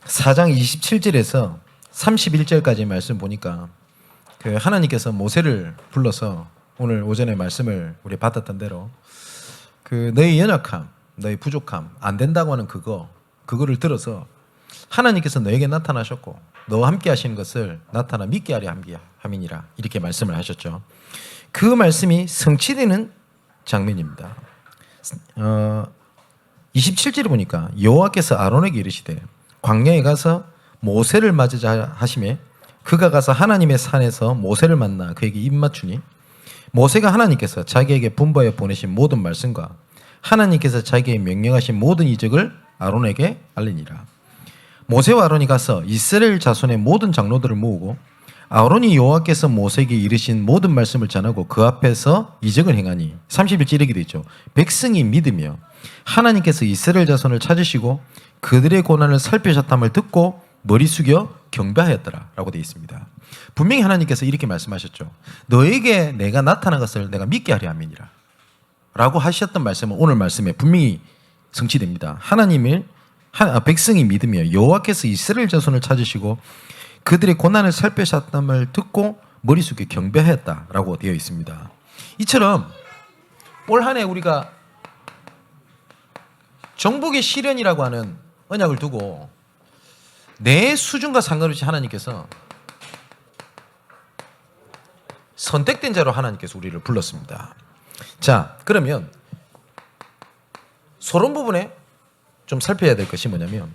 4장 27절에서 31절까지 말씀 보니까 그 하나님께서 모세를 불러서 오늘 오전에 말씀을 우리 받았던 대로 그 너희 연약함, 너희 부족함, 안 된다고 하는 그거를 들어서 하나님께서 너에게 나타나셨고 너와 함께 하시는 것을 나타나 믿게 하려 함이니라 이렇게 말씀을 하셨죠. 그 말씀이 성취되는 장면입니다. 27절에 보니까 여호와께서 아론에게 이르시되 광야에 가서 모세를 맞으자 하시매 그가 가서 하나님의 산에서 모세를 만나 그에게 입맞추니 모세가 하나님께서 자기에게 분부하여 보내신 모든 말씀과 하나님께서 자기에게 명령하신 모든 이적을 아론에게 알리니라. 모세와 아론이 가서 이스라엘 자손의 모든 장로들을 모으고 아론이 여호와께서 모세에게 이르신 모든 말씀을 전하고 그 앞에서 이적을 행하니 31절 이렇게 되어 있죠. 백성이 믿으며 하나님께서 이스라엘 자손을 찾으시고 그들의 고난을 살피셨담을 듣고 머리 숙여 경배하였더라 라고 되어 있습니다. 분명히 하나님께서 이렇게 말씀하셨죠. 너에게 내가 나타난 것을 내가 믿게 하려 함이니라 라고 하셨던 말씀은 오늘 말씀에 분명히 성취됩니다. 백성이 믿으며 여호와께서 이스라엘 자손을 찾으시고 그들의 고난을 살피셨담을 듣고 머리 숙여 경배하였다라고 되어 있습니다. 이처럼 올 한 해 우리가 정복의 시련이라고 하는 언약을 두고 내 수준과 상관없이 하나님께서 선택된 자로 하나님께서 우리를 불렀습니다. 자, 그러면 서론 부분에 좀 살펴야 될 것이 뭐냐면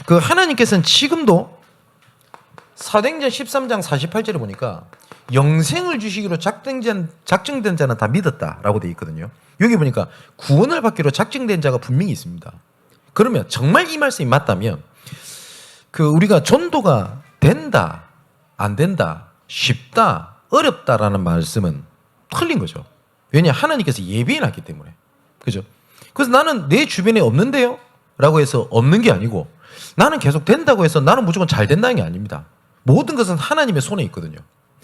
그 하나님께서는 지금도 사도행전 13장 48절에 보니까 영생을 주시기로 작정된 자는 다 믿었다라고 되어 있거든요. 여기 보니까 구원을 받기로 작정된 자가 분명히 있습니다. 그러면 정말 이 말씀이 맞다면 그 우리가 전도가 된다, 안 된다, 쉽다, 어렵다라는 말씀은 틀린 거죠. 왜냐? 하나님께서 예비해 놨기 때문에. 그죠? 그래서 나는 내 주변에 없는데요? 라고 해서 없는 게 아니고 나는 계속 된다고 해서 나는 무조건 잘 된다는 게 아닙니다. 모든 것은 하나님의 손에 있거든요.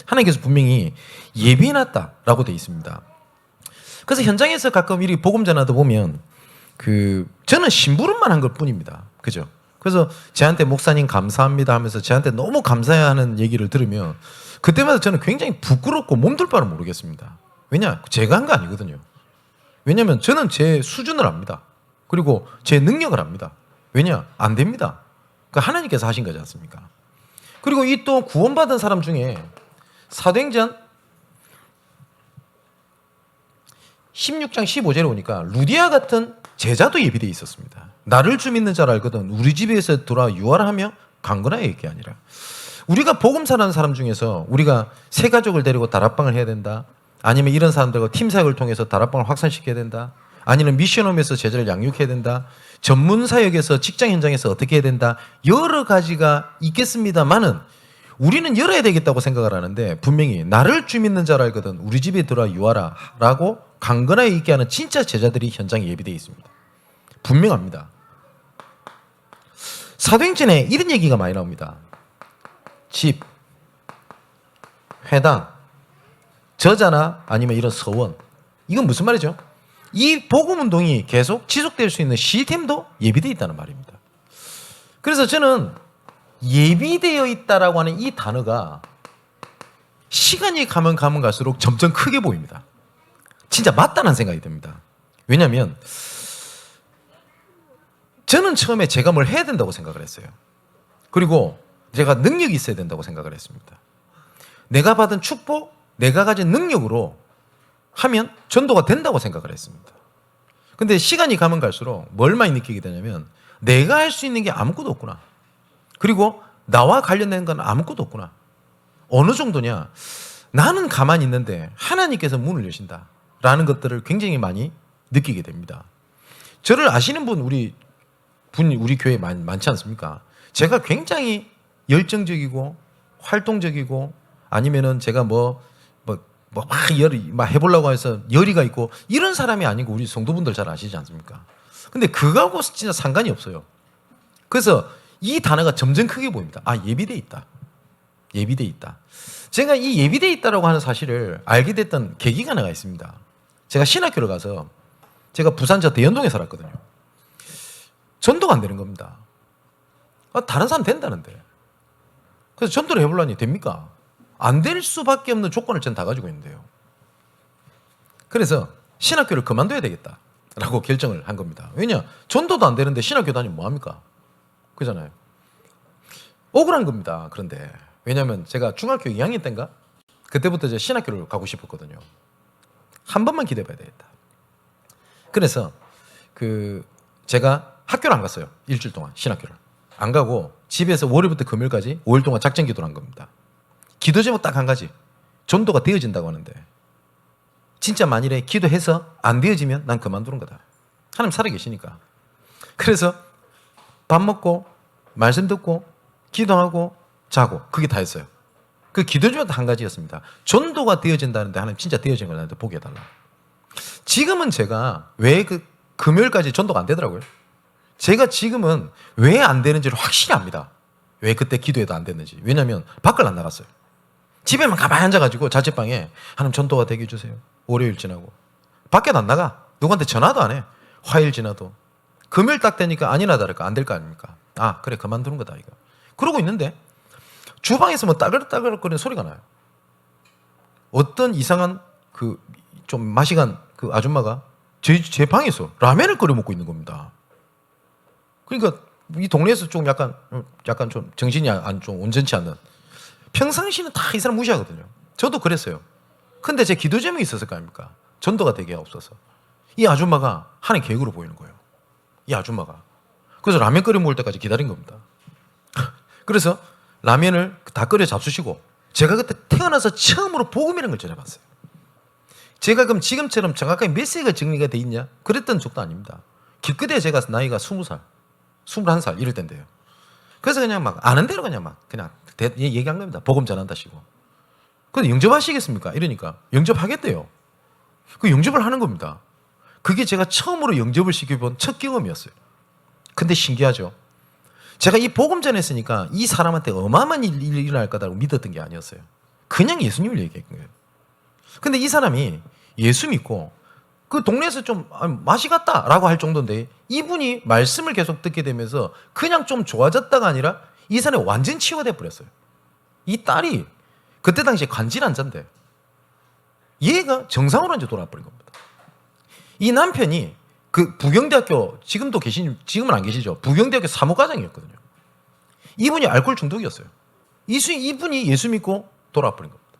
하나님께서 분명히 예비해 놨다라고 되어 있습니다. 그래서 현장에서 가끔 이 복음 전하다 보면 저는 심부름만 한 것 뿐입니다. 그죠? 그래서 저한테 목사님 감사합니다 하면서 저한테 너무 감사해야 하는 얘기를 들으면 그때마다 저는 굉장히 부끄럽고 몸둘 바를 모르겠습니다. 왜냐? 제가 한 거 아니거든요. 왜냐하면 저는 제 수준을 압니다. 그리고 제 능력을 압니다. 왜냐? 안 됩니다. 그러니까 하나님께서 하신 거지 않습니까? 그리고 이 또 구원받은 사람 중에 사도행전 16장 15절에 오니까 루디아 같은 제자도 예비되어 있었습니다. 나를 주 믿는 자를 알거든 우리 집에서 돌아 유하하며 강건하여 있게 아니라. 우리가 복음 전하는 사람 중에서 우리가 새 가족을 데리고 다락방을 해야 된다. 아니면 이런 사람들과 팀 사역을 통해서 다락방을 확산시켜야 된다. 아니면 미션홈에서 제자를 양육해야 된다. 전문 사역에서 직장 현장에서 어떻게 해야 된다. 여러 가지가 있겠습니다만은 우리는 열어야 되겠다고 생각을 하는데 분명히 나를 주 믿는 자를 알거든 우리 집에 들어와 유하라 라고 강건하게 있게 하는 진짜 제자들이 현장에 예비되어 있습니다. 분명합니다. 사도행전에 이런 얘기가 많이 나옵니다. 집, 회당, 저자나 아니면 이런 서원. 이건 무슨 말이죠? 이 복음운동이 계속 지속될 수 있는 시스템도 예비되어 있다는 말입니다. 그래서 저는 예비되어 있다라고 하는 이 단어가 시간이 가면 갈수록 점점 크게 보입니다. 진짜 맞다는 생각이 듭니다. 왜냐하면 저는 처음에 제가 뭘 해야 된다고 생각을 했어요. 그리고 제가 능력이 있어야 된다고 생각을 했습니다. 내가 받은 축복, 내가 가진 능력으로 하면 전도가 된다고 생각을 했습니다. 근데 시간이 가면 갈수록 뭘 많이 느끼게 되냐면 내가 할 수 있는 게 아무것도 없구나. 그리고 나와 관련된 건 아무것도 없구나. 어느 정도냐? 나는 가만히 있는데 하나님께서 문을 여신다 라는 것들을 굉장히 많이 느끼게 됩니다. 저를 아시는 분 우리 교회에 많지 않습니까? 제가 굉장히 열정적이고 활동적이고 아니면은 제가 막 해보려고 해서 열의가 있고 이런 사람이 아니고 우리 성도분들 잘 아시지 않습니까? 근데 그거하고 진짜 상관이 없어요. 그래서 이 단어가 점점 크게 보입니다. 아, 예비돼 있다. 예비돼 있다. 제가 이 예비돼 있다라고 하는 사실을 알게 됐던 계기가 하나가 있습니다. 제가 신학교를 가서 제가 부산 저 대연동에 살았거든요. 전도가 안 되는 겁니다. 다른 사람 된다는데. 그래서 전도를 해보려니 됩니까? 안 될 수밖에 없는 조건을 전 다 가지고 있는데요. 그래서 신학교를 그만둬야 되겠다라고 결정을 한 겁니다. 왜냐? 전도도 안 되는데 신학교 다니면 뭐합니까? 그잖아요. 억울한 겁니다. 그런데 왜냐하면 제가 중학교 2학년 때인가? 그때부터 이제 신학교를 가고 싶었거든요. 한 번만 기대봐야 되겠다. 그래서 제가 학교를 안 갔어요. 일주일 동안 신학교를. 안 가고 집에서 월요일부터 금요일까지 5일 동안 작정 기도를 한 겁니다. 기도 제목 딱 한 가지. 전도가 되어진다고 하는데 진짜 만일에 기도해서 안 되어지면 난 그만두는 거다. 하나님 살아계시니까. 그래서 밥 먹고 말씀 듣고 기도하고 자고 그게 다 했어요. 그 기도 중에 한 가지였습니다. 전도가 되어진다는데 하나님 진짜 되어진 걸 나한테 보게 해달라. 지금은 제가 왜 금요일까지 전도가 안 되더라고요. 제가 지금은 왜 안 되는지를 확실히 압니다. 왜 그때 기도해도 안 됐는지. 왜냐하면 밖을 안 나갔어요. 집에만 가만히 앉아가지고 자취방에 하나님 전도가 되게 해주세요. 월요일 지나고. 밖에 안 나가. 누구한테 전화도 안 해. 화요일 지나도. 금요일 딱 되니까 아니나 다를까 안 될 거 아닙니까? 아 그래 그만두는 거다 이거. 그러고 있는데 주방에서 뭐 따글따글거리는 소리가 나요. 어떤 이상한 좀 마시간 아줌마가 제 방에서 라면을 끓여 먹고 있는 겁니다. 그러니까 이 동네에서 좀 약간 좀 정신이 좀 온전치 않는. 평상시는 다 이 사람 무시하거든요. 저도 그랬어요. 근데 제 기도 제목이 있었을 거 아닙니까? 전도가 되게 없어서. 이 아줌마가 하나님 계획으로 보이는 거예요. 이 아줌마가. 그래서 라면 끓여 먹을 때까지 기다린 겁니다. 그래서 라면을 다 끓여 잡수시고 제가 그때 태어나서 처음으로 복음이라는 걸 전해봤어요. 제가 그럼 지금처럼 정확하게 몇 세가 정리가 돼 있냐? 그랬던 적도 아닙니다. 그때 제가 나이가 20살, 21살 이럴 때인데요. 그래서 그냥 막 아는 대로 그냥 얘기한 겁니다. 복음 전한다시고. 근데 영접하시겠습니까? 이러니까 영접하겠대요. 그 영접을 하는 겁니다. 그게 제가 처음으로 영접을 시켜본 첫 경험이었어요. 근데 신기하죠. 제가 이 복음 전했으니까 이 사람한테 어마어마한 일이 일어날 거다라고 믿었던 게 아니었어요. 그냥 예수님을 얘기한 거예요. 근데 이 사람이 예수 믿고 그 동네에서 좀 맛이 갔다라고 할 정도인데 이분이 말씀을 계속 듣게 되면서 그냥 좀 좋아졌다가 아니라 이 사람이 완전 치유돼 버렸어요. 이 딸이 그때 당시에 관질 환자인데 얘가 정상으로 이제 돌아버린 겁니다. 이 남편이 그 부경대학교 지금은 안 계시죠. 부경대학교 사무과장이었거든요. 이분이 알코올 중독이었어요. 이분이 예수 믿고 돌아버린 겁니다.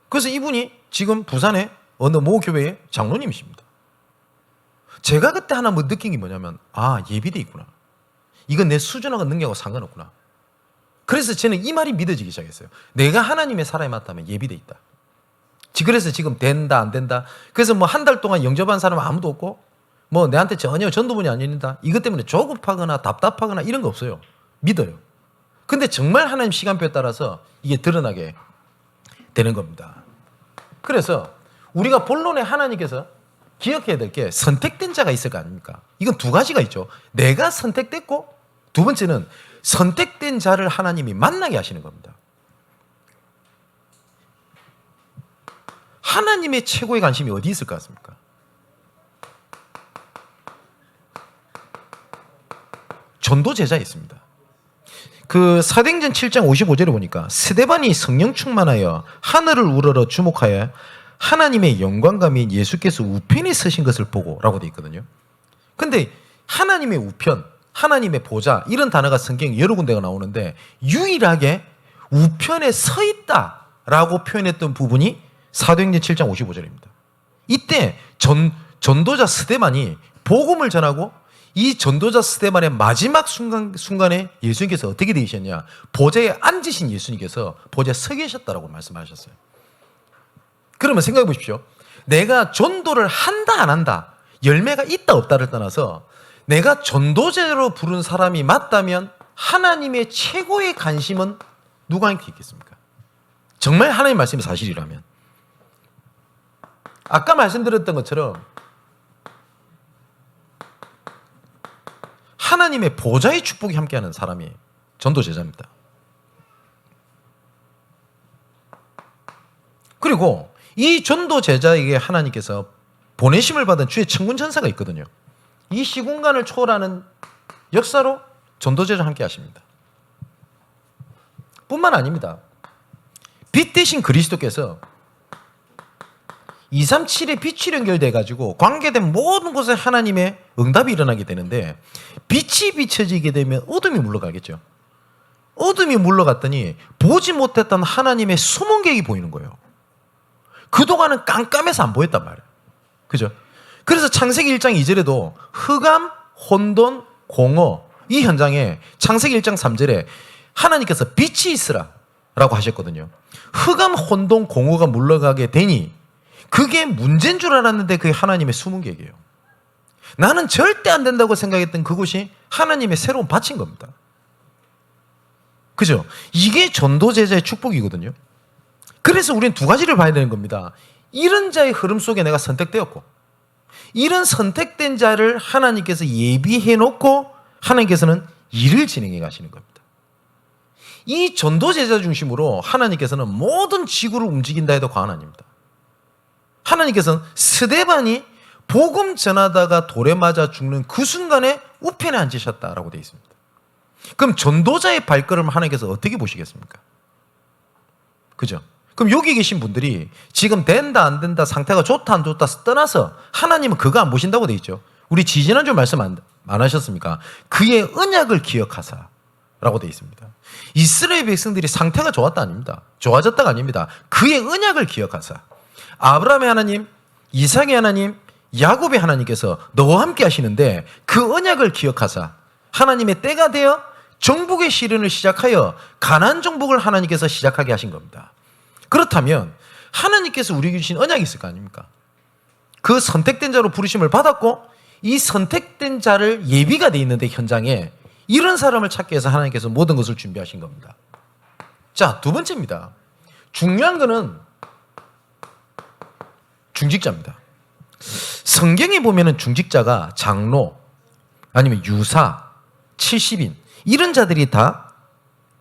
그래서 이분이 지금 부산의 어느 모 교회의 장로님이십니다. 제가 그때 하나 느낀 게 뭐냐면 예비돼 있구나. 이건 내 수준하고 능력하고 상관없구나. 그래서 저는 이 말이 믿어지기 시작했어요. 내가 하나님의 사람이 맞다면 예비돼 있다. 그래서 지금 된다 안 된다. 그래서 뭐 한 달 동안 영접한 사람은 아무도 없고 뭐 내한테 전혀 전도분이 아닙니다. 이것 때문에 조급하거나 답답하거나 이런 거 없어요. 믿어요. 근데 정말 하나님 시간표에 따라서 이게 드러나게 되는 겁니다. 그래서 우리가 본론에 하나님께서 기억해야 될 게 선택된 자가 있을 거 아닙니까? 이건 두 가지가 있죠. 내가 선택됐고 두 번째는 선택된 자를 하나님이 만나게 하시는 겁니다. 하나님의 최고의 관심이 어디 있을 것 같습니까? 전도 제자에 있습니다. 사도행전 7장 55절에 보니까 스데반이 성령 충만하여 하늘을 우러러 주목하여 하나님의 영광감인 예수께서 우편에 서신 것을 보고 라고 되어 있거든요. 근데 하나님의 우편, 하나님의 보좌 이런 단어가 성경에 여러 군데가 나오는데 유일하게 우편에 서 있다라고 표현했던 부분이 사도행전 7장 55절입니다. 이때 전도자 스데반이 복음을 전하고 이 전도자 스데반의 마지막 순간에 예수님께서 어떻게 되셨냐? 보좌에 앉으신 예수님께서 보좌에 서 계셨다라고 말씀하셨어요. 그러면 생각해 보십시오. 내가 전도를 한다 안 한다, 열매가 있다 없다를 떠나서 내가 전도자로 부른 사람이 맞다면 하나님의 최고의 관심은 누구한테 있겠습니까? 정말 하나님 말씀이 사실이라면. 아까 말씀드렸던 것처럼 하나님의 보좌의 축복이 함께하는 사람이 전도 제자입니다. 그리고 이 전도 제자에게 하나님께서 보내심을 받은 주의 천군 천사가 있거든요. 이 시공간을 초월하는 역사로 전도제를 함께 하십니다. 뿐만 아닙니다. 빛 대신 그리스도께서 237의 빛이 연결돼 가지고 관계된 모든 곳에 하나님의 응답이 일어나게 되는데, 빛이 비춰지게 되면 어둠이 물러가겠죠. 어둠이 물러갔더니 보지 못했던 하나님의 숨은 계획이 보이는 거예요. 그동안은 깜깜해서 안 보였단 말이에요. 그죠? 그래서 창세기 1장 2절에도 흑암, 혼돈, 공허, 이 현장에 창세기 1장 3절에 하나님께서 빛이 있으라 라고 하셨거든요. 흑암, 혼돈, 공허가 물러가게 되니 그게 문제인 줄 알았는데 그게 하나님의 숨은 계획이에요. 나는 절대 안 된다고 생각했던 그곳이 하나님의 새로운 밭인 겁니다. 그죠? 이게 전도제자의 축복이거든요. 그래서 우리는 두 가지를 봐야 되는 겁니다. 이런 자의 흐름 속에 내가 선택되었고, 이런 선택된 자를 하나님께서 예비해 놓고 하나님께서는 일을 진행해 가시는 겁니다. 이 전도제자 중심으로 하나님께서는 모든 지구를 움직인다 해도 과언 아닙니다. 하나님께서는 스데반이 복음 전하다가 돌에 맞아 죽는 그 순간에 우편에 앉으셨다라고 되어 있습니다. 그럼 전도자의 발걸음을 하나님께서 어떻게 보시겠습니까? 그죠? 그럼 여기 계신 분들이 지금 된다 안 된다, 상태가 좋다 안 좋다 떠나서 하나님은 그거 안 보신다고 되어 있죠. 우리 지지난주 말씀 안 하셨습니까? 그의 언약을 기억하사 라고 되어 있습니다. 이스라엘 백성들이 상태가 좋았다 아닙니다. 좋아졌다가 아닙니다. 그의 언약을 기억하사. 아브라함의 하나님, 이삭의 하나님, 야곱의 하나님께서 너와 함께 하시는데 그 언약을 기억하사 하나님의 때가 되어 정복의 시련을 시작하여 가나안 정복을 하나님께서 시작하게 하신 겁니다. 그렇다면 하나님께서 우리에게 주신 언약이 있을 거 아닙니까? 그 선택된 자로 부르심을 받았고 이 선택된 자를 예비가 돼 있는데 현장에 이런 사람을 찾기 위해서 하나님께서 모든 것을 준비하신 겁니다. 자, 두 번째입니다. 중요한 거는 중직자입니다. 성경에 보면은 중직자가 장로 아니면 유사, 70인 이런 자들이 다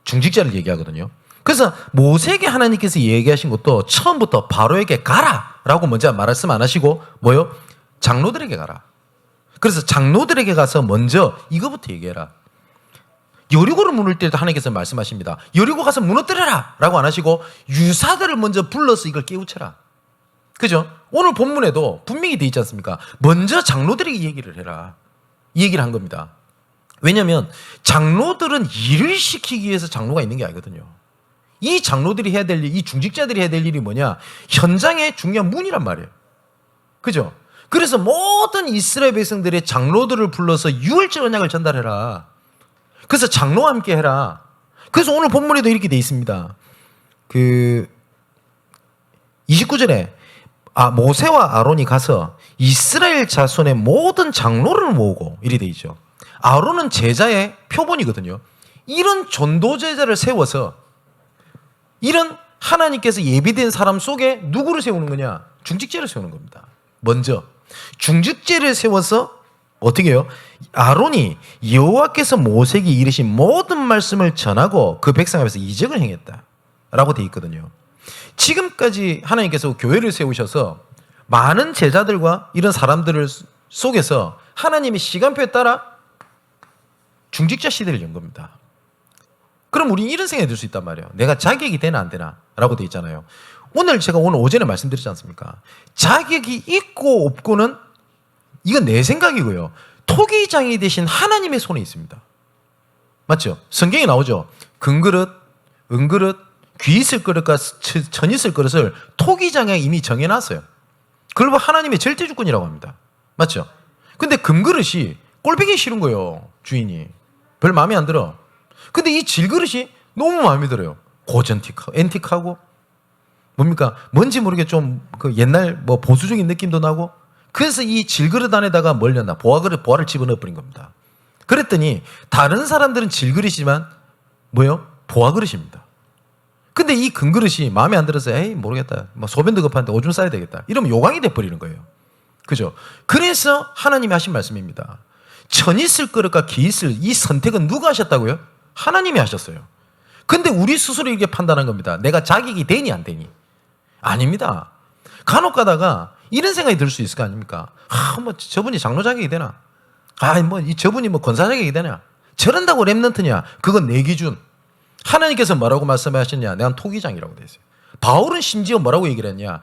중직자를 얘기하거든요. 그래서 모세에게 하나님께서 얘기하신 것도 처음부터 바로에게 가라라고 먼저 말씀 안 하시고 뭐요? 장로들에게 가라. 그래서 장로들에게 가서 먼저 이거부터 얘기해라. 여리고를 무너뜨릴 때도 하나님께서 말씀하십니다. 여리고 가서 무너뜨려라 라고 안 하시고 유사들을 먼저 불러서 이걸 깨우쳐라. 그죠? 오늘 본문에도 분명히 돼 있지 않습니까? 먼저 장로들에게 얘기를 해라. 이 얘기를 한 겁니다. 왜냐하면 장로들은 일을 시키기 위해서 장로가 있는 게 아니거든요. 이 장로들이 해야 될 일, 이 중직자들이 해야 될 일이 뭐냐? 현장의 중요한 문이란 말이에요. 그죠? 그래서 모든 이스라엘 백성들의 장로들을 불러서 유월절 언약을 전달해라. 그래서 장로와 함께 해라. 그래서 오늘 본문에도 이렇게 돼 있습니다. 29절에 모세와 아론이 가서 이스라엘 자손의 모든 장로를 모으고 이리 돼 있죠. 아론은 제자의 표본이거든요. 이런 전도 제자를 세워서 이런 하나님께서 예비된 사람 속에 누구를 세우는 거냐? 중직제를 세우는 겁니다. 먼저 중직제를 세워서 어떻게 해요? 아론이 여호와께서 모세에게 이르신 모든 말씀을 전하고 그 백성 앞에서 이적을 행했다라고 돼 있거든요. 지금까지 하나님께서 교회를 세우셔서 많은 제자들과 이런 사람들을 속에서 하나님의 시간표에 따라 중직자 시대를 연 겁니다. 그럼 우리는 이런 생각이 들 수 있단 말이에요. 내가 자격이 되나 안 되나 라고 돼 있잖아요. 제가 오늘 오전에 말씀드렸지 않습니까? 자격이 있고 없고는 이건 내 생각이고요. 토기장이 되신 하나님의 손에 있습니다. 맞죠? 성경에 나오죠. 금그릇, 은그릇, 귀 있을 그릇과 천 있을 그릇을 토기장에 이미 정해놨어요. 그걸 하나님의 절대주권이라고 합니다. 맞죠? 근데 금그릇이 꼴보기 싫은 거예요. 주인이. 별 마음에 안 들어. 근데 이 질그릇이 너무 마음에 들어요. 앤틱하고 뭡니까? 뭔지 모르게 좀 그 옛날 뭐 보수적인 느낌도 나고 그래서 이 질그릇 안에다가 뭘 넣나? 보화를 집어넣어 버린 겁니다. 그랬더니 다른 사람들은 질그릇이지만 뭐예요? 보화그릇입니다. 근데 이 금그릇이 마음에 안 들어서 에이 모르겠다. 뭐 소변도 급한데 오줌 싸야 되겠다. 이러면 요강이 돼버리는 거예요. 그죠? 그래서 하나님이 하신 말씀입니다. 천 있을 그릇과 기 있을 이 선택은 누가 하셨다고요? 하나님이 하셨어요. 근데 우리 스스로 이렇게 판단한 겁니다. 내가 자격이 되니 안 되니? 아닙니다. 간혹 가다가 이런 생각이 들 수 있을 거 아닙니까? 뭐 저분이 장로 자격이 되나? 저분이 뭐 권사 자격이 되냐? 저런다고 렘넌트냐? 그건 내 기준. 하나님께서 뭐라고 말씀하셨냐? 내가 토기장이라고 돼 있어요. 바울은 심지어 뭐라고 얘기를 했냐?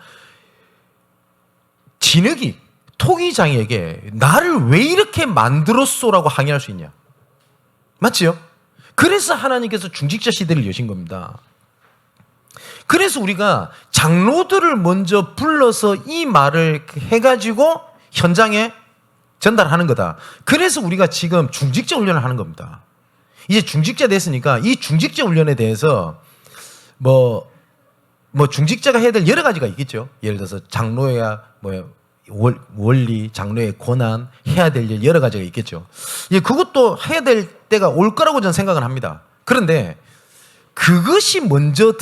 진흙이 토기장에게 나를 왜 이렇게 만들었소라고 항의할 수 있냐? 맞지요? 그래서 하나님께서 중직자 시대를 여신 겁니다. 그래서 우리가 장로들을 먼저 불러서 이 말을 해가지고 현장에 전달하는 거다. 그래서 우리가 지금 중직자 훈련을 하는 겁니다. 이제 중직자 됐으니까 이 중직자 훈련에 대해서 뭐 중직자가 해야 될 여러 가지가 있겠죠. 예를 들어서 장로의 원리, 장로의 권한, 해야 될 일 여러 가지가 있겠죠. 그것도 해야 될 때가 올 거라고 저는 생각을 합니다. 그런데 그것이 먼저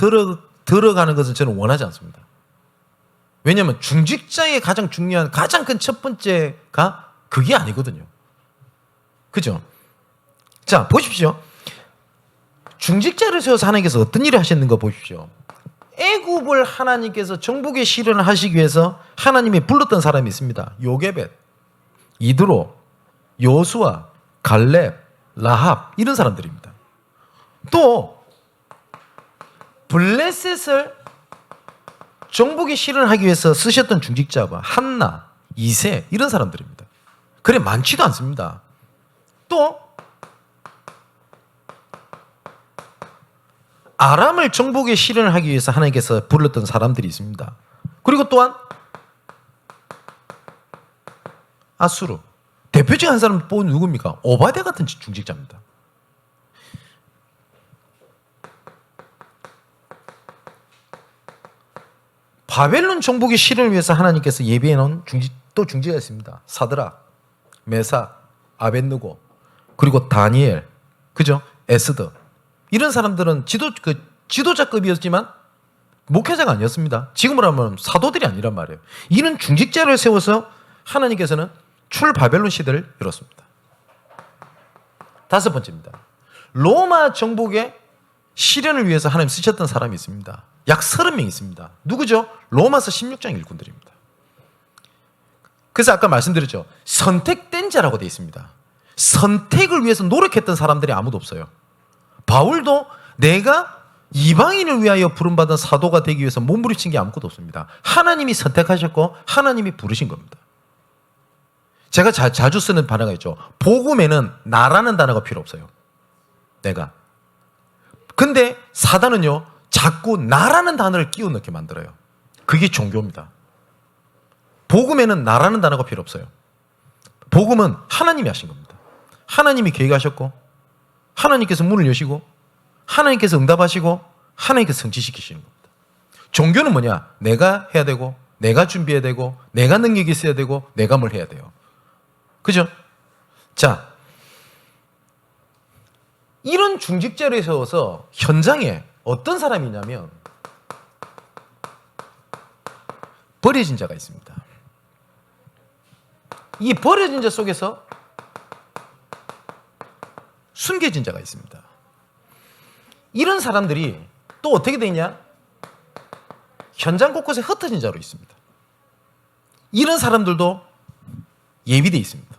들어가는 것은 저는 원하지 않습니다. 왜냐하면 중직자의 가장 중요한 가장 큰 첫 번째가 그게 아니거든요. 그죠? 자, 보십시오. 중직자를 세워서 하나님께서 어떤 일을 하셨는가 보십시오. 애굽을 하나님께서 정복의 실현을 하시기 위해서 하나님이 불렀던 사람이 있습니다. 요게벳, 이드로, 요수아, 갈렙, 라합 이런 사람들입니다. 또 블레셋을 정복의 실현을 하기 위해서 쓰셨던 중직자가 한나, 이세 이런 사람들입니다. 그래 많지도 않습니다. 또 아람을 정복의 실현을 하기 위해서 하나님께서 불렀던 사람들이 있습니다. 그리고 또한 아수르 대표적인 한 사람 뽑은 누굽니까? 오바댜 같은 중직자입니다. 바벨론 정복의 실현을 위해서 하나님께서 예비해 놓은 또 중직자가 있습니다. 사드락, 메삭, 아벳느고 그리고 다니엘, 그죠? 에스더 이런 사람들은 지도자급이었지만 목회자가 아니었습니다. 지금으로 하면 사도들이 아니란 말이에요. 이런 중직자를 세워서 하나님께서는 출바벨론 시대를 열었습니다. 다섯 번째입니다. 로마 정복의 실현을 위해서 하나님 쓰셨던 사람이 있습니다. 약 30명 있습니다. 누구죠? 로마서 16장 일꾼들입니다. 그래서 아까 말씀드렸죠. 선택된 자라고 되어 있습니다. 선택을 위해서 노력했던 사람들이 아무도 없어요. 바울도 내가 이방인을 위하여 부름받은 사도가 되기 위해서 몸부림친 게 아무것도 없습니다. 하나님이 선택하셨고 하나님이 부르신 겁니다. 제가 자주 쓰는 단어가 있죠. 복음에는 나라는 단어가 필요 없어요. 내가. 근데 사단은요. 자꾸 나라는 단어를 끼워 넣게 만들어요. 그게 종교입니다. 복음에는 나라는 단어가 필요 없어요. 복음은 하나님이 하신 겁니다. 하나님이 계획하셨고 하나님께서 문을 여시고 하나님께서 응답하시고 하나님께서 성취시키시는 겁니다. 종교는 뭐냐? 내가 해야 되고 내가 준비해야 되고 내가 능력이 있어야 되고 내가 뭘 해야 돼요. 그죠? 자, 이런 중직자를 세워서 현장에 어떤 사람이 있냐면 버려진 자가 있습니다. 이 버려진 자 속에서 숨겨진 자가 있습니다. 이런 사람들이 또 어떻게 되냐? 현장 곳곳에 흩어진 자로 있습니다. 이런 사람들도 예비되어 있습니다.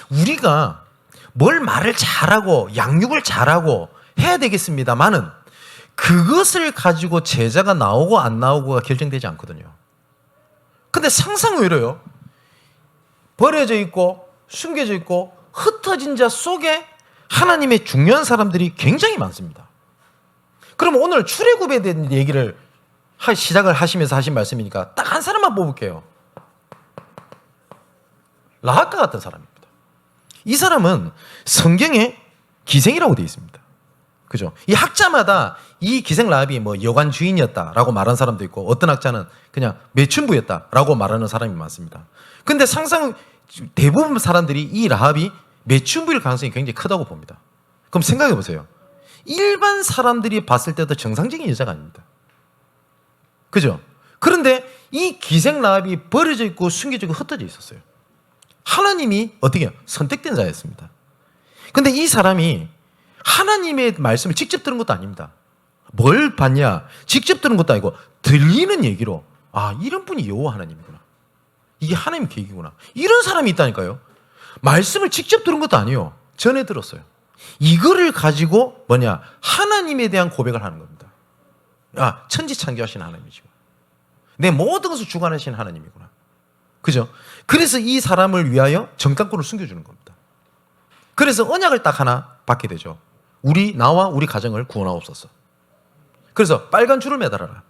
우리가 뭘 말을 잘하고 양육을 잘하고 해야 되겠습니다만은 그것을 가지고 제자가 나오고 안 나오고가 결정되지 않거든요. 근데 상상외로요. 버려져 있고 숨겨져 있고 흩어진 자 속에 하나님의 중요한 사람들이 굉장히 많습니다. 그럼 오늘 출애굽에 대한 얘기를 시작을 하시면서 하신 말씀이니까 딱 한 사람만 뽑을게요. 라합과 같은 사람입니다. 이 사람은 성경에 기생이라고 되어 있습니다. 그죠? 이 학자마다 이 기생 라합이 뭐 여관 주인이었다라고 말하는 사람도 있고 어떤 학자는 그냥 매춘부였다라고 말하는 사람이 많습니다. 근데 대부분 사람들이 이 라합이 매춘부일 가능성이 굉장히 크다고 봅니다. 그럼 생각해 보세요. 일반 사람들이 봤을 때도 정상적인 여자가 아닙니다. 그죠? 그런데 이 기생 라합이 버려져 있고 숨겨져 있고 흩어져 있었어요. 하나님이 어떻게 해요? 선택된 자였습니다. 근데 이 사람이 하나님의 말씀을 직접 들은 것도 아닙니다. 뭘 봤냐? 직접 들은 것도 아니고 들리는 얘기로 이런 분이 여호와 하나님이구나. 이게 하나님의 계획이구나. 이런 사람이 있다니까요. 말씀을 직접 들은 것도 아니에요. 전해 들었어요. 이거를 가지고 하나님에 대한 고백을 하는 겁니다. 아, 천지창조하신 하나님이시고 내 모든 것을 주관하신 하나님이구나. 그죠? 그래서 이 사람을 위하여 정탐꾼을 숨겨주는 겁니다. 그래서 언약을 딱 하나 받게 되죠. 나와 우리 가정을 구원하옵소서. 그래서 빨간 줄을 매달아라.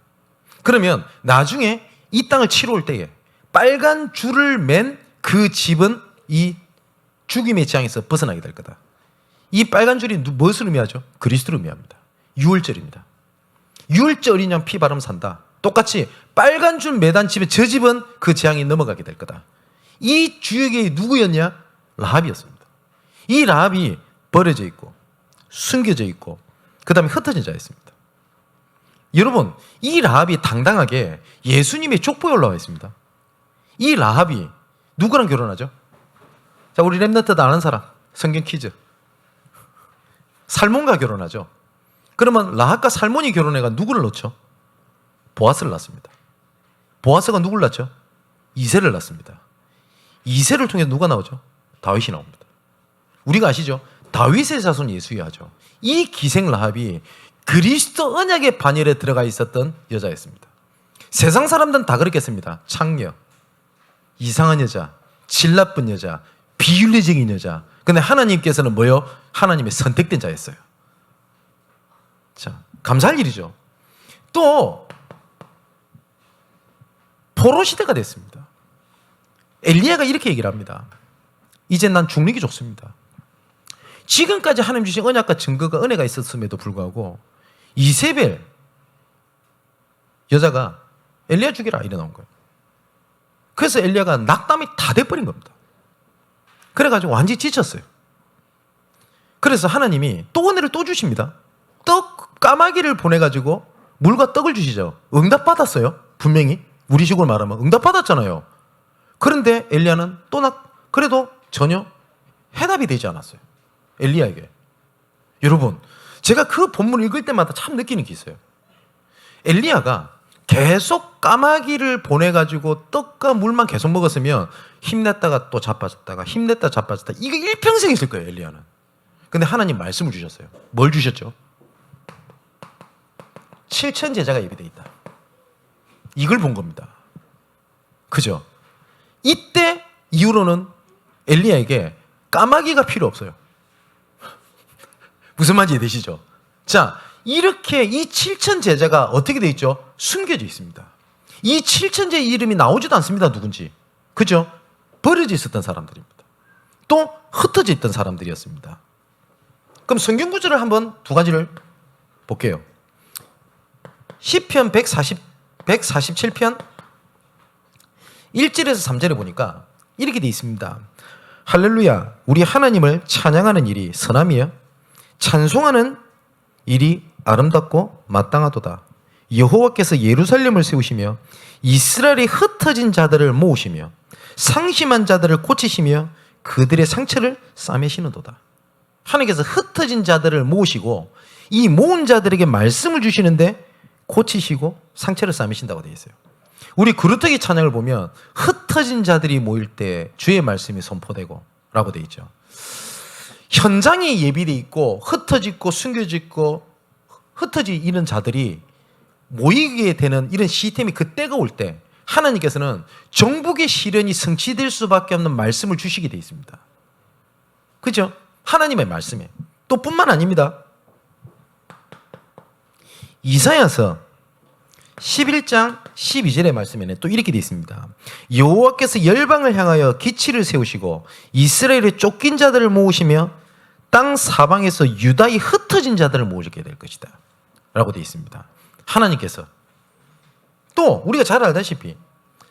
그러면 나중에 이 땅을 치러 올 때에 빨간 줄을 맨 그 집은 이 죽임의 재앙에서 벗어나게 될 거다. 이 빨간 줄이 무엇을 의미하죠? 그리스도를 의미합니다. 유월절입니다. 유월절 어린 양 피 바르면 산다. 똑같이 빨간 줄 매단 집에 저 집은 그 재앙이 넘어가게 될 거다. 이 주역이 누구였냐? 라합이었습니다. 이 라합이 버려져 있고 숨겨져 있고 그 다음에 흩어진 자였습니다. 여러분, 이 라합이 당당하게 예수님의 족보에 올라와 있습니다. 이 라합이 누구랑 결혼하죠? 자, 우리 랩너트도 아는 사람, 성경 퀴즈. 살몬과 결혼하죠. 그러면 라합과 살몬이 결혼해가 누구를 낳죠? 보아스를 낳습니다. 보아스가 누구를 낳죠? 이새를 낳습니다. 이새를 통해서 누가 나오죠? 다윗이 나옵니다. 우리가 아시죠? 다윗의 자손 예수야죠. 이 기생 라합이 그리스도 언약의 반열에 들어가 있었던 여자였습니다. 세상 사람들은 다 그렇겠습니다. 창녀, 이상한 여자, 질 나쁜 여자, 비윤리적인 여자. 근데 하나님께서는 뭐요? 하나님의 선택된 자였어요. 자, 감사할 일이죠. 또 포로 시대가 됐습니다. 엘리야가 이렇게 얘기를 합니다. 이제 난 죽는 게 좋습니다. 지금까지 하나님 주신 언약과 증거가 은혜가 있었음에도 불구하고 이세벨 여자가 엘리야 죽이라 이래 나온 거예요. 그래서 엘리야가 낙담이 다 돼버린 겁니다. 그래가지고 완전히 지쳤어요. 그래서 하나님이 또 은혜를 또 주십니다. 떡 까마귀를 보내가지고 물과 떡을 주시죠. 응답받았어요. 분명히 우리식으로 말하면 응답받았잖아요. 그런데 엘리야는 그래도 전혀 해답이 되지 않았어요. 엘리야에게. 여러분, 제가 그 본문을 읽을 때마다 참 느끼는 게 있어요. 엘리야가 계속 까마귀를 보내가지고 떡과 물만 계속 먹었으면 힘냈다가 또 자빠졌다가 힘냈다 자빠졌다. 이거 일평생 있을 거예요, 엘리야는. 근데 하나님 말씀을 주셨어요. 뭘 주셨죠? 7천 제자가 예비되어 있다. 이걸 본 겁니다. 그죠? 이때 이후로는 엘리야에게 까마귀가 필요 없어요. 무슨 말인지 이해되시죠? 자, 이렇게 이 7천 제자가 어떻게 되어 있죠? 숨겨져 있습니다. 이 7천 제의 이름이 나오지도 않습니다. 누군지. 그죠? 버려져 있었던 사람들입니다. 또 흩어져 있던 사람들이었습니다. 그럼 성경 구절을 한번 두 가지를 볼게요. 시편 147편 1절에서 3절에 보니까 이렇게 되어 있습니다. 할렐루야, 우리 하나님을 찬양하는 일이 선함이여 찬송하는 일이 아름답고 마땅하도다. 여호와께서 예루살렘을 세우시며 이스라엘의 흩어진 자들을 모으시며 상심한 자들을 고치시며 그들의 상처를 싸매시는도다. 하나님께서 흩어진 자들을 모으시고 이 모은 자들에게 말씀을 주시는데 고치시고 상처를 싸매신다고 되어 있어요. 우리 그루터기 찬양을 보면 흩어진 자들이 모일 때 주의 말씀이 선포되고 라고 되어 있죠. 현장이 예비되어 있고 흩어지고 숨겨지고 흩어지 이런 자들이 모이게 되는 이런 시스템이 그때가 올 때 하나님께서는 정복의 시련이 성취될 수밖에 없는 말씀을 주시게 되어 있습니다. 그죠? 하나님의 말씀에. 또 뿐만 아닙니다. 이사야서 11장 12절의 말씀에는 또 이렇게 되어 있습니다. 여호와께서 열방을 향하여 기치를 세우시고 이스라엘의 쫓긴 자들을 모으시며 땅 사방에서 유다의 흩어진 자들을 모으게 될 것이다 라고 되어 있습니다. 하나님께서 또 우리가 잘 알다시피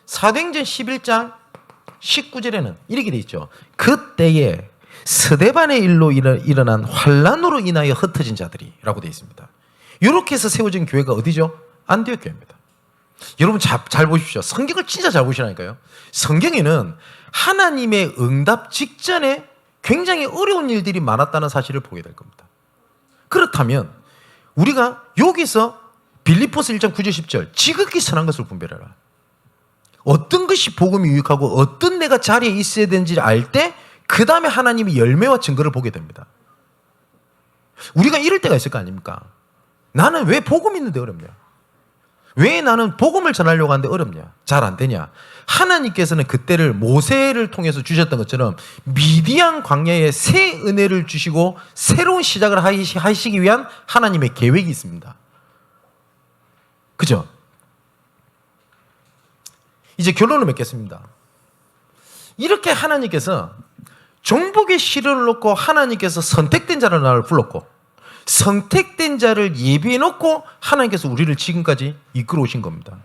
사도행전 11장 19절에는 이렇게 되어 있죠. 그때에 스데반의 일로 일어난 환란으로 인하여 흩어진 자들이 라고 되어 있습니다. 이렇게 해서 세워진 교회가 어디죠? 안디옥 교회입니다. 여러분 잘 보십시오. 성경을 진짜 잘 보시라니까요. 성경에는 하나님의 응답 직전에 굉장히 어려운 일들이 많았다는 사실을 보게 될 겁니다. 그렇다면 우리가 여기서 빌립보서 1장 9절 10절 지극히 선한 것을 분별해라. 어떤 것이 복음이 유익하고 어떤 내가 자리에 있어야 되는지를 알 때 그 다음에 하나님이 열매와 증거를 보게 됩니다. 우리가 이럴 때가 있을 거 아닙니까? 나는 왜 복음 있는데 어렵냐? 왜 나는 복음을 전하려고 하는데 어렵냐? 잘 안 되냐? 하나님께서는 그때를 모세를 통해서 주셨던 것처럼 미디안 광야에 새 은혜를 주시고 새로운 시작을 하시기 위한 하나님의 계획이 있습니다. 그죠? 이제 결론을 맺겠습니다. 이렇게 하나님께서 정복의 시련을 놓고 하나님께서 선택된 자를 나를 불렀고 선택된 자를 예비해 놓고 하나님께서 우리를 지금까지 이끌어 오신 겁니다.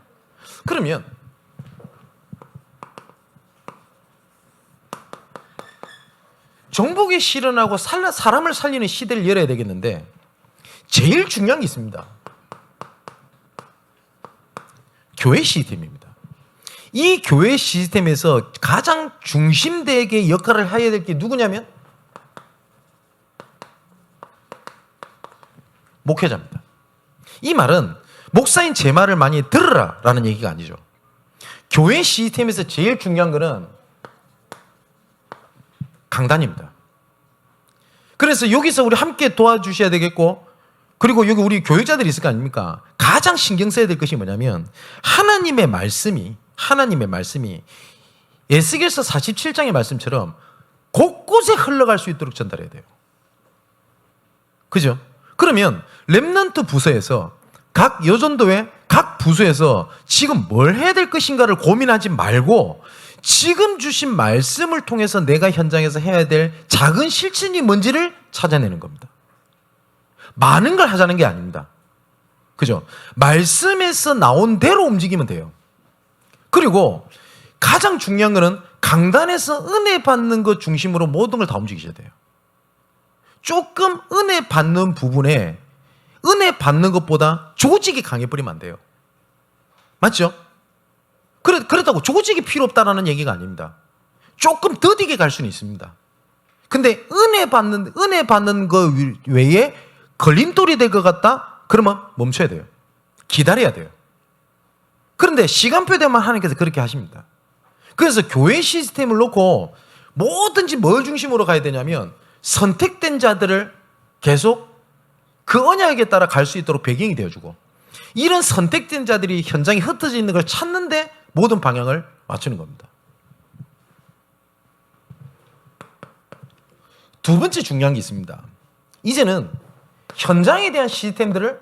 그러면 정복의 시련하고 사람을 살리는 시대를 열어야 되겠는데 제일 중요한 게 있습니다. 교회 시스템입니다. 이 교회 시스템에서 가장 중심되게 역할을 해야 될 게 누구냐면 목회자입니다. 이 말은 목사인 제 말을 많이 들으라 라는 얘기가 아니죠. 교회 시스템에서 제일 중요한 거는 강단입니다. 그래서 여기서 우리 함께 도와주셔야 되겠고 그리고 여기 우리 교육자들이 있을 거 아닙니까? 가장 신경 써야 될 것이 뭐냐면 하나님의 말씀이 에스겔서 47장의 말씀처럼 곳곳에 흘러갈 수 있도록 전달해야 돼요. 그죠? 그러면 렘넌트 부서에서 각 여전도회 각 부서에서 지금 뭘 해야 될 것인가를 고민하지 말고 지금 주신 말씀을 통해서 내가 현장에서 해야 될 작은 실천이 뭔지를 찾아내는 겁니다. 많은 걸 하자는 게 아닙니다. 그죠? 말씀에서 나온 대로 움직이면 돼요. 그리고 가장 중요한 거는 강단에서 은혜 받는 것 중심으로 모든 걸 다 움직이셔야 돼요. 조금 은혜 받는 부분에 은혜 받는 것보다 조직이 강해버리면 안 돼요. 맞죠? 그렇다고 조직이 필요 없다라는 얘기가 아닙니다. 조금 더디게 갈 수는 있습니다. 근데 은혜 받는 거 외에 걸림돌이 될 것 같다? 그러면 멈춰야 돼요. 기다려야 돼요. 그런데 시간표 되면 하나님께서 그렇게 하십니다. 그래서 교회 시스템을 놓고 뭐든지 뭘 중심으로 가야 되냐면 선택된 자들을 계속 그 언약에 따라 갈 수 있도록 배경이 되어주고 이런 선택된 자들이 현장에 흩어져 있는 걸 찾는데 모든 방향을 맞추는 겁니다. 두 번째 중요한 게 있습니다. 이제는 현장에 대한 시스템들을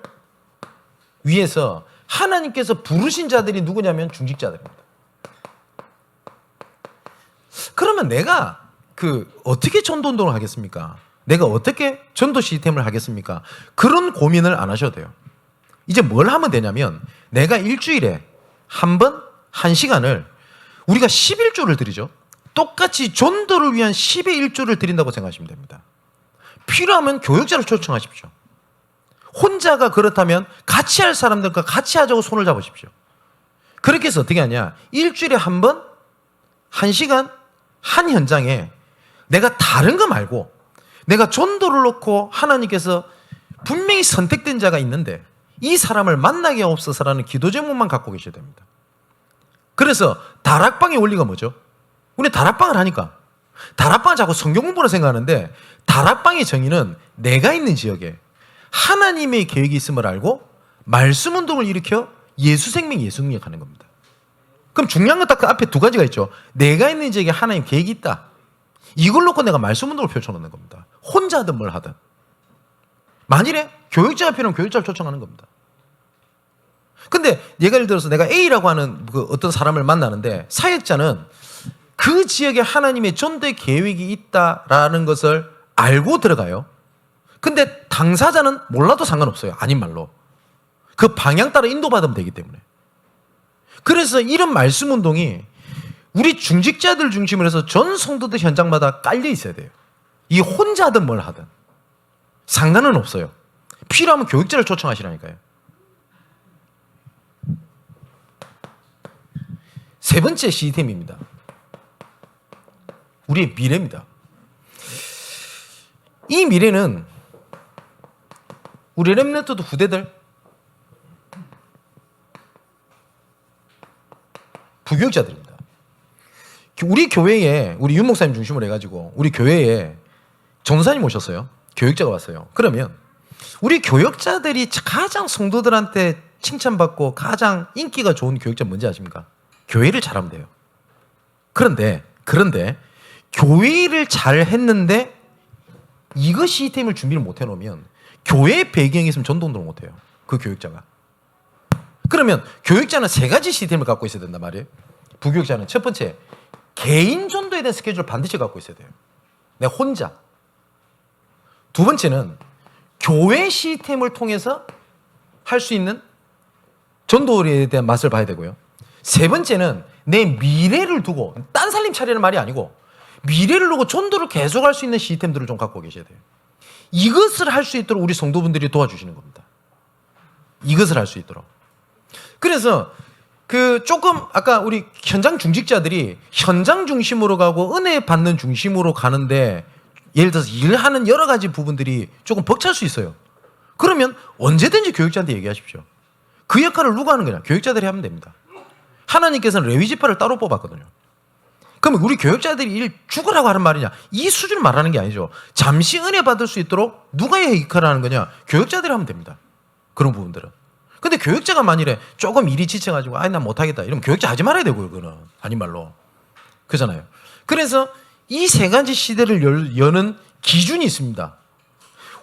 위해서 하나님께서 부르신 자들이 누구냐면 중직자들입니다. 그러면 내가 어떻게 전도 운동을 하겠습니까? 내가 어떻게 전도 시스템을 하겠습니까? 그런 고민을 안 하셔도 돼요. 이제 뭘 하면 되냐면 내가 일주일에 한 번, 1시간을 우리가 11조를 드리죠. 똑같이 전도를 위한 10의 1조를 드린다고 생각하시면 됩니다. 필요하면 교육자를 초청하십시오. 혼자가 그렇다면 같이 할 사람들과 같이 하자고 손을 잡으십시오. 그렇게 해서 어떻게 하냐? 일주일에 한 번, 1시간, 한 현장에 내가 다른 거 말고 내가 전도를 놓고 하나님께서 분명히 선택된 자가 있는데 이 사람을 만나게 없어서라는 기도 제목만 갖고 계셔야 됩니다. 그래서 다락방의 원리가 뭐죠? 우리 다락방을 하니까 다락방을 자꾸 성경 공부로 생각하는데 다락방의 정의는 내가 있는 지역에 하나님의 계획이 있음을 알고 말씀 운동을 일으켜 예수 생명 예수 능력 하는 겁니다. 그럼 중요한 건 딱 그 앞에 두 가지가 있죠. 내가 있는 지역에 하나님 계획이 있다. 이걸 놓고 내가 말씀 운동을 펼쳐놓는 겁니다. 혼자 하든 뭘 하든. 만일에 교육자가 필요하면 교육자를 초청하는 겁니다. 근데 예를 들어서 내가 A라고 하는 어떤 사람을 만나는데 사역자는 그 지역에 하나님의 전도의 계획이 있다라는 것을 알고 들어가요. 근데 당사자는 몰라도 상관없어요. 아닌 말로. 그 방향 따라 인도받으면 되기 때문에. 그래서 이런 말씀 운동이 우리 중직자들 중심으로 해서 전 성도들 현장마다 깔려 있어야 돼요. 이 혼자 하든 뭘 하든. 상관은 없어요. 필요하면 교육자를 초청하시라니까요. 세 번째 시스템입니다. 우리의 미래입니다. 이 미래는 우리 렘넌트 후대들 부교육자들입니다. 우리 교회에 우리 윤 목사님 중심으로 해가지고 우리 교회에 전도사님 오셨어요. 교육자가 왔어요. 그러면 우리 교육자들이 가장 성도들한테 칭찬받고 가장 인기가 좋은 교육자 뭔지 아십니까? 교회를 잘하면 돼요. 그런데 교회를 잘 했는데 이거 시스템을 준비를 못 해놓으면 교회 배경이 있으면 전도운동을 못 해요. 그 교육자가. 그러면 교육자는 세 가지 시스템을 갖고 있어야 된단 말이에요. 부교육자는 첫 번째, 개인 전도에 대한 스케줄을 반드시 갖고 있어야 돼요. 내가 혼자. 두 번째는 교회 시스템을 통해서 할 수 있는 전도에 대한 맛을 봐야 되고요. 세 번째는 내 미래를 두고, 딴 살림 차리는 말이 아니고 미래를 두고 전도를 계속할 수 있는 시스템들을 좀 갖고 계셔야 돼요. 이것을 할 수 있도록 우리 성도분들이 도와주시는 겁니다. 이것을 할 수 있도록. 그래서 조금 아까 우리 현장 중직자들이 현장 중심으로 가고 은혜 받는 중심으로 가는데 예를 들어서 일하는 여러 가지 부분들이 조금 벅찰 수 있어요. 그러면 언제든지 교육자한테 얘기하십시오. 그 역할을 누가 하는 거냐? 교육자들이 하면 됩니다. 하나님께서는 레위지파를 따로 뽑았거든요. 그러면 우리 교육자들이 일 죽으라고 하는 말이냐? 이 수준을 말하는 게 아니죠. 잠시 은혜 받을 수 있도록 누가 이 역할을 하는 거냐? 교육자들이 하면 됩니다. 그런 부분들은. 근데 교육자가 만일에 조금 일이 지쳐가지고 난 못하겠다 이러면 교육자 하지 말아야 되고요. 그거는 아닌 말로. 그잖아요. 그래서 이 세 가지 시대를 여는 기준이 있습니다.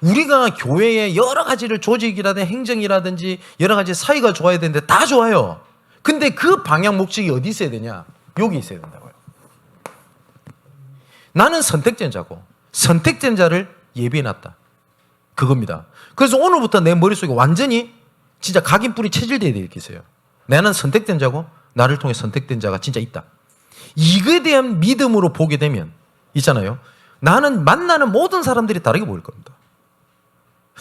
우리가 교회의 여러 가지를 조직이라든지 행정이라든지 여러 가지 사이가 좋아야 되는데 다 좋아요. 근데 그 방향 목적이 어디 있어야 되냐? 여기 있어야 된다고요. 나는 선택된 자고 선택된 자를 예비해놨다. 그겁니다. 그래서 오늘부터 내 머릿속에 완전히 진짜 각인뿔이 체질되어 있어요. 나는 선택된 자고 나를 통해 선택된 자가 진짜 있다. 이거에 대한 믿음으로 보게 되면 있잖아요. 나는 만나는 모든 사람들이 다르게 보일 겁니다.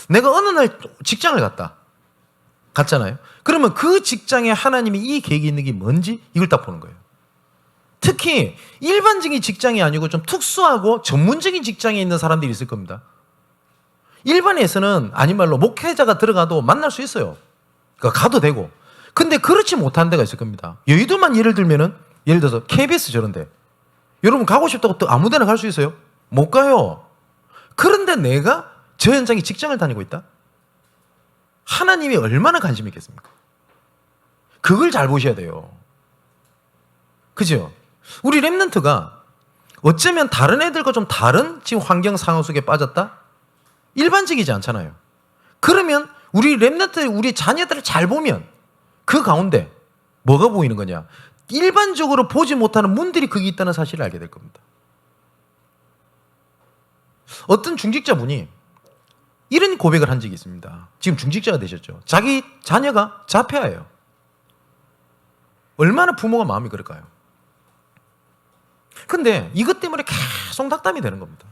내가 어느 날 직장을 갔잖아요. 그러면 그 직장에 하나님이 이 계획이 있는 게 뭔지 이걸 딱 보는 거예요. 특히 일반적인 직장이 아니고 좀 특수하고 전문적인 직장에 있는 사람들이 있을 겁니다. 일반에서는 아닌 말로 목회자가 들어가도 만날 수 있어요. 그러니까 가도 되고. 근데 그렇지 못한 데가 있을 겁니다. 여의도만 예를 들면은 예를 들어서 KBS 저런데 여러분 가고 싶다고 또 아무 데나 갈 수 있어요? 못 가요. 그런데 내가 저 현장에 직장을 다니고 있다? 하나님이 얼마나 관심이 있겠습니까? 그걸 잘 보셔야 돼요. 그죠? 우리 랩런트가 어쩌면 다른 애들과 좀 다른 지금 환경 상황 속에 빠졌다? 일반적이지 않잖아요. 그러면 우리 랩런트, 우리 자녀들을 잘 보면 그 가운데 뭐가 보이는 거냐? 일반적으로 보지 못하는 문들이 거기 있다는 사실을 알게 될 겁니다. 어떤 중직자분이 이런 고백을 한 적이 있습니다. 지금 중직자가 되셨죠. 자기 자녀가 자폐아예요. 얼마나 부모가 마음이 그럴까요? 근데 이것 때문에 계속 낙담이 되는 겁니다.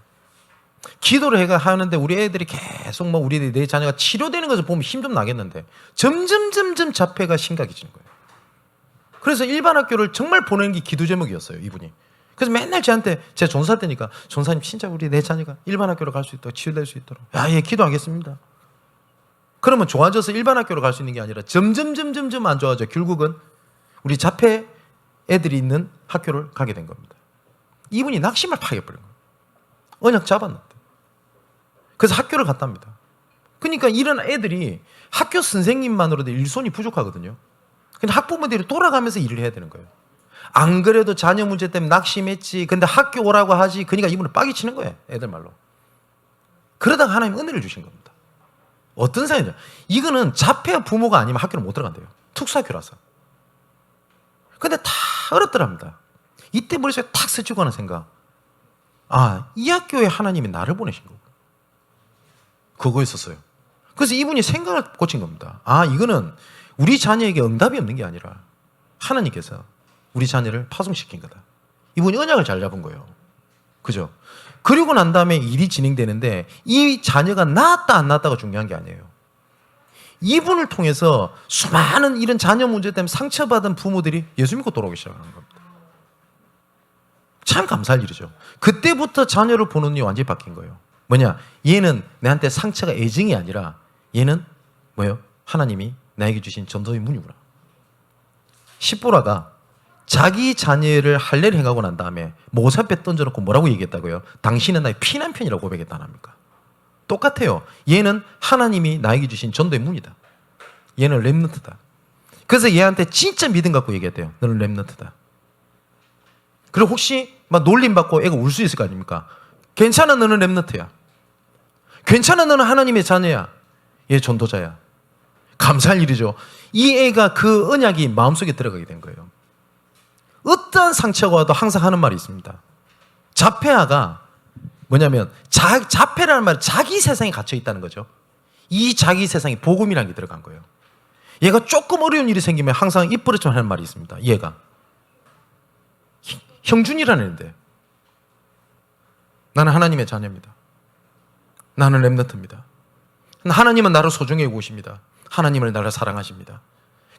기도를 해가 하는데 우리 애들이 계속 우리 내 자녀가 치료되는 것을 보면 힘 좀 나겠는데 점점 자폐가 심각해지는 거예요. 그래서 일반 학교를 정말 보내는 게 기도 제목이었어요, 이분이. 그래서 맨날 저한테 제가 전사 때니까 전사님 진짜 우리 내 자녀가 일반 학교로 갈 수 있도록 치유될 수 있도록 예 기도하겠습니다. 그러면 좋아져서 일반 학교로 갈 수 있는 게 아니라 점점 안 좋아져. 결국은 우리 자폐 애들이 있는 학교를 가게 된 겁니다. 이분이 낙심을 파괴해버린 거예요. 언약 잡았는데. 그래서 학교를 갔답니다. 그러니까 이런 애들이 학교 선생님만으로도 일손이 부족하거든요. 근데 학부모들이 돌아가면서 일을 해야 되는 거예요. 안 그래도 자녀 문제 때문에 낙심했지. 근데 학교 오라고 하지. 그러니까 이분을 빠기 치는 거예요. 애들 말로. 그러다가 하나님 은혜를 주신 겁니다. 어떤 상황이냐. 이거는 자폐 부모가 아니면 학교를 못 들어간대요. 특수학교라서. 근데 다 어렵더랍니다. 이때 머릿속에 탁 스치고 하는 생각. 이 학교에 하나님이 나를 보내신 거고. 그거였었어요. 그래서 이분이 생각을 고친 겁니다. 이거는 우리 자녀에게 응답이 없는 게 아니라 하나님께서 우리 자녀를 파송시킨 거다. 이분이 언약을 잘 잡은 거예요. 그죠? 그리고 난 다음에 일이 진행되는데 이 자녀가 낳았다 안 낳았다가 중요한 게 아니에요. 이분을 통해서 수많은 이런 자녀 문제 때문에 상처받은 부모들이 예수 믿고 돌아오기 시작하는 겁니다. 참 감사할 일이죠. 그때부터 자녀를 보는 눈이 완전히 바뀐 거예요. 뭐냐? 얘는 내한테 상처가 애증이 아니라 얘는 뭐예요? 하나님이 나에게 주신 전도의 문이구나. 십보라가 자기 자녀를 할례를 행하고 난 다음에 모세 앞에 던져놓고 뭐라고 얘기했다고요? 당신은 나의 피난편이라고 고백했다 안 합니까? 똑같아요. 얘는 하나님이 나에게 주신 전도의 문이다. 얘는 렘넌트다. 그래서 얘한테 진짜 믿음 갖고 얘기했대요. 너는 렘넌트다. 그리고 혹시 막 놀림받고 애가 울 수 있을 거 아닙니까? 괜찮아, 너는 렘넌트야. 괜찮아, 너는 하나님의 자녀야. 얘 전도자야. 감사할 일이죠. 이 애가 그 언약이 마음속에 들어가게 된 거예요. 어떠한 상처가 와도 항상 하는 말이 있습니다. 자폐아가 뭐냐면 자폐라는 말은 자기 세상에 갇혀 있다는 거죠. 이 자기 세상에 복음이라는 게 들어간 거예요. 얘가 조금 어려운 일이 생기면 항상 입 부러져 하는 말이 있습니다. 얘가 형준이라는 애인데 나는 하나님의 자녀입니다. 나는 렘넌트입니다. 하나님은 나를 소중히 여기십니다. 하나님을 나를 사랑하십니다.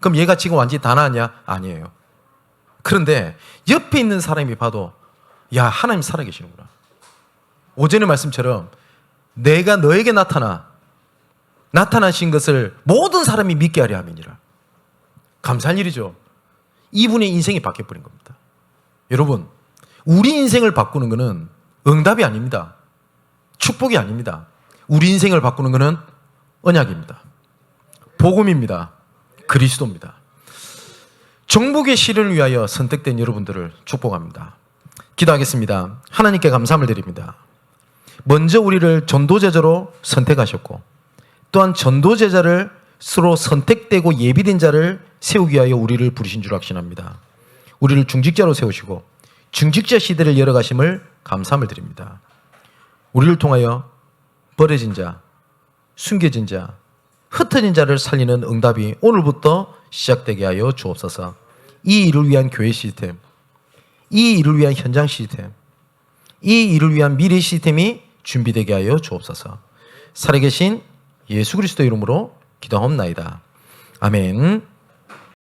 그럼 얘가 지금 완전히 다 나았냐? 아니에요. 그런데 옆에 있는 사람이 봐도 야, 하나님 살아계시는구나. 오전의 말씀처럼 내가 너에게 나타나신 것을 모든 사람이 믿게 하려 함이니라. 감사할 일이죠. 이분의 인생이 바뀌어버린 겁니다. 여러분, 우리 인생을 바꾸는 것은 응답이 아닙니다. 축복이 아닙니다. 우리 인생을 바꾸는 것은 언약입니다. 복음입니다. 그리스도입니다. 정복의 실현을 위하여 선택된 여러분들을 축복합니다. 기도하겠습니다. 하나님께 감사함을 드립니다. 먼저 우리를 전도제자로 선택하셨고 또한 전도제자를 서로 선택되고 예비된 자를 세우기 위하여 우리를 부르신 줄 확신합니다. 우리를 중직자로 세우시고 중직자 시대를 열어가심을 감사함을 드립니다. 우리를 통하여 버려진 자, 숨겨진 자, 흩어진 자를 살리는 응답이 오늘부터 시작되게 하여 주옵소서. 이 일을 위한 교회 시스템, 이 일을 위한 현장 시스템, 이 일을 위한 미래 시스템이 준비되게 하여 주옵소서. 살아계신 예수 그리스도 이름으로 기도하옵나이다. 아멘.